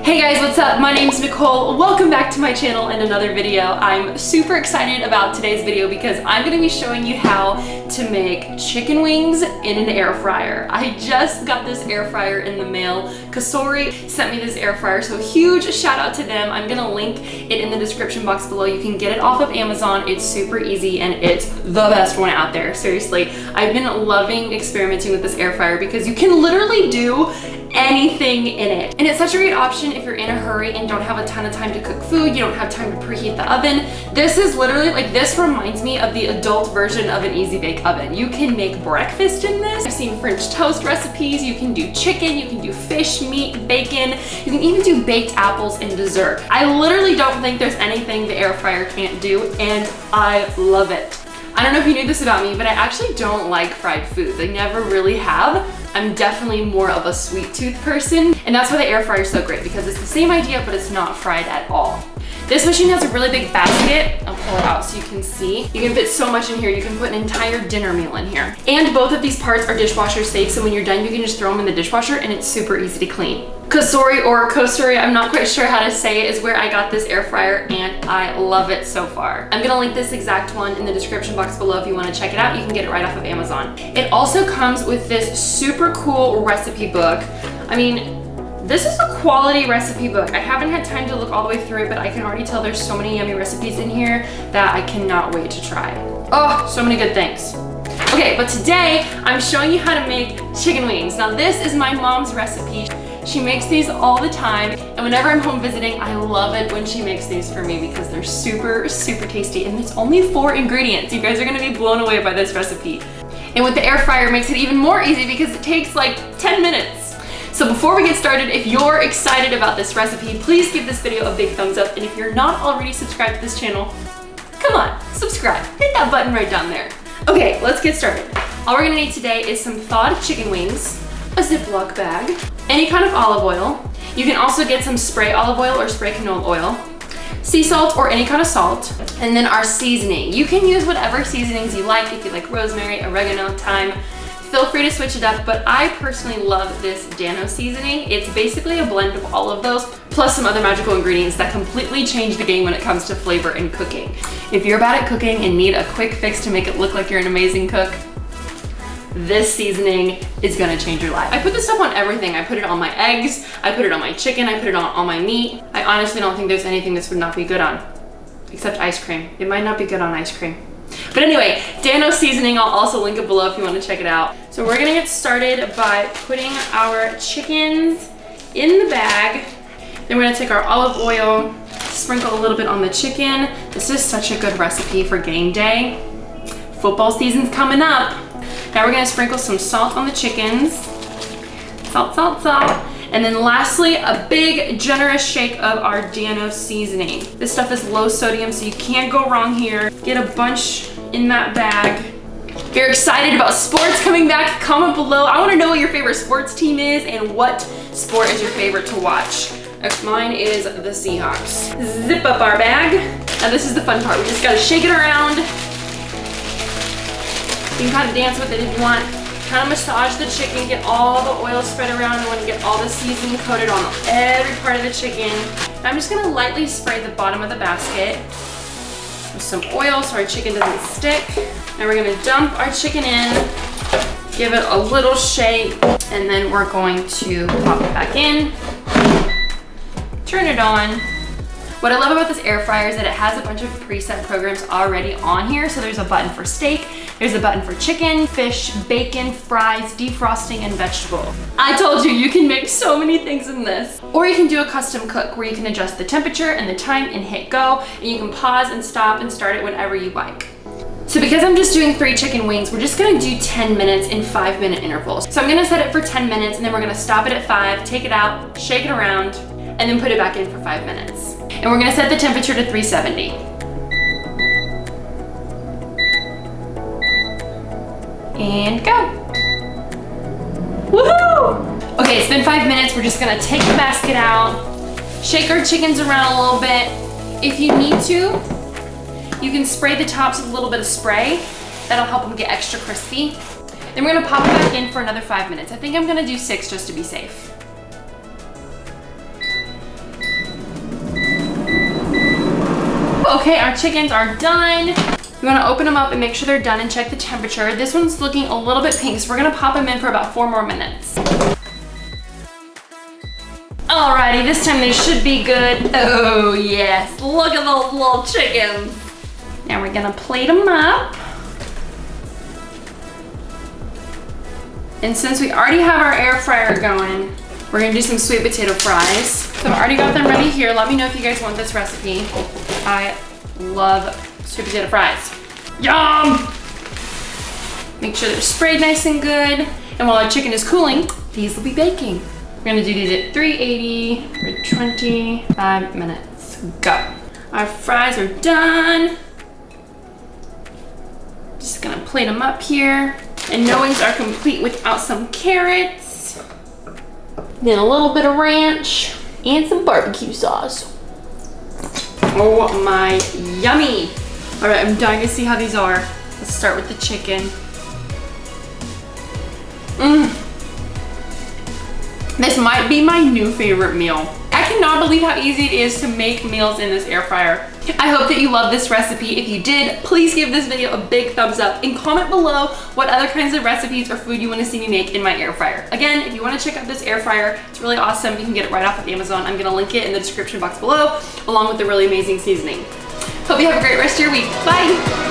Hey guys, what's up? My name's Nicole. Welcome back to my channel and another video. I'm super excited about today's video because I'm going to be showing you how to make chicken wings in an air fryer. I just got this air fryer in the mail. COSORI sent me this air fryer, so huge shout out to them. I'm going to link it in the description box below. You can get it off of Amazon. It's super easy and it's the best one out there. Seriously, I've been loving experimenting with this air fryer because you can literally do anything in it. And it's such a great option if you're in a hurry and don't have a ton of time to cook food, you don't have time to preheat the oven. This is literally like, this reminds me of the adult version of an easy bake oven. You can make breakfast in this. I've seen French toast recipes, you can do chicken, you can do fish, meat, bacon, you can even do baked apples and dessert. I literally don't think there's anything the air fryer can't do, and I love it. I don't know if you knew this about me, but I actually don't like fried foods. I never really have. I'm definitely more of a sweet tooth person, and that's why the air fryer is so great, because it's the same idea, but it's not fried at all. This machine has a really big basket. I'll pull it out so you can see. You can fit so much in here. You can put an entire dinner meal in here. And both of these parts are dishwasher safe, so when you're done, you can just throw them in the dishwasher and it's super easy to clean. COSORI or COSORI, I'm not quite sure how to say it, is where I got this air fryer and I love it so far. I'm gonna link this exact one in the description box below if you wanna check it out. You can get it right off of Amazon. It also comes with this super cool recipe book. I mean, this is a quality recipe book. I haven't had time to look all the way through it, but I can already tell there's so many yummy recipes in here that I cannot wait to try. Oh, so many good things. Okay, but today I'm showing you how to make chicken wings. Now this is my mom's recipe. She makes these all the time, and whenever I'm home visiting, I love it when she makes these for me because they're super, super tasty, and it's only 4 ingredients. You guys are gonna be blown away by this recipe. And with the air fryer, it makes it even more easy because it takes like 10 minutes. So before we get started, if you're excited about this recipe, please give this video a big thumbs up, and if you're not already subscribed to this channel, come on, subscribe. Hit that button right down there. Okay, let's get started. All we're gonna need today is some thawed chicken wings, a Ziploc bag, any kind of olive oil. You can also get some spray olive oil or spray canola oil, sea salt or any kind of salt, and then our seasoning. You can use whatever seasonings you like. If you like rosemary, oregano, thyme, feel free to switch it up, but I personally love this Dano seasoning. It's basically a blend of all of those, plus some other magical ingredients that completely change the game when it comes to flavor and cooking. If you're bad at cooking and need a quick fix to make it look like you're an amazing cook, this seasoning is gonna change your life. I put this stuff on everything. I put it on my eggs, I put it on my chicken, I put it on all my meat. I honestly don't think there's anything this would not be good on, except ice cream. It might not be good on ice cream. But anyway, Dano seasoning, I'll also link it below if you want to check it out. So we're gonna get started by putting our chickens in the bag. Then we're gonna take our olive oil, sprinkle a little bit on the chicken. This is such a good recipe for game day. Football season's coming up. Now we're gonna sprinkle some salt on the chickens. Salt, salt, salt. And then lastly, a big generous shake of our Dano seasoning. This stuff is low sodium, so you can't go wrong here. Get a bunch in that bag. If you're excited about sports coming back, comment below. I wanna know what your favorite sports team is and what sport is your favorite to watch. Mine is the Seahawks. Zip up our bag. Now this is the fun part. We just gotta shake it around. You can kind of dance with it if you want. Kind of massage the chicken, get all the oil spread around. You want to get all the seasoning coated on every part of the chicken. I'm just gonna lightly spray the bottom of the basket with some oil so our chicken doesn't stick. Now we're gonna dump our chicken in, give it a little shake, and then we're going to pop it back in, turn it on. What I love about this air fryer is that it has a bunch of preset programs already on here. So there's a button for steak, there's a button for chicken, fish, bacon, fries, defrosting, and vegetable. I told you, you can make so many things in this. Or you can do a custom cook where you can adjust the temperature and the time and hit go, and you can pause and stop and start it whenever you like. So because I'm just doing 3 chicken wings, we're just gonna do 10 minutes in 5-minute intervals. So I'm gonna set it for 10 minutes and then we're gonna stop it at 5, take it out, shake it around, and then put it back in for 5 minutes. And we're gonna set the temperature to 370. And go. Woohoo! Okay, it's been 5 minutes. We're just gonna take the basket out, shake our chickens around a little bit. If you need to, you can spray the tops with a little bit of spray. That'll help them get extra crispy. Then we're gonna pop it back in for another 5 minutes. I think I'm gonna do 6 just to be safe. Okay, our chickens are done. You wanna open them up and make sure they're done and check the temperature. This one's looking a little bit pink, so we're gonna pop them in for about 4 more minutes. Alrighty, this time they should be good. Oh yes, look at those little chickens. Now we're gonna plate them up. And since we already have our air fryer going, we're gonna do some sweet potato fries. So I've already got them ready here. Let me know if you guys want this recipe. I love sweet potato fries. Yum! Make sure they're sprayed nice and good. And while our chicken is cooling, these will be baking. We're gonna do these at 380 for 25 minutes. Go. Our fries are done. Just gonna plate them up here. And no wings are complete without some carrots. Then a little bit of ranch and some barbecue sauce. Oh my, yummy. All right, I'm dying to see how these are. Let's start with the chicken. This might be my new favorite meal. I cannot believe how easy it is to make meals in this air fryer. I hope that you love this recipe. If you did, please give this video a big thumbs up and comment below what other kinds of recipes or food you want to see me make in my air fryer. Again, if you want to check out this air fryer, it's really awesome. You can get it right off of Amazon. I'm gonna link it in the description box below, along with the really amazing seasoning. Hope you have a great rest of your week. Bye.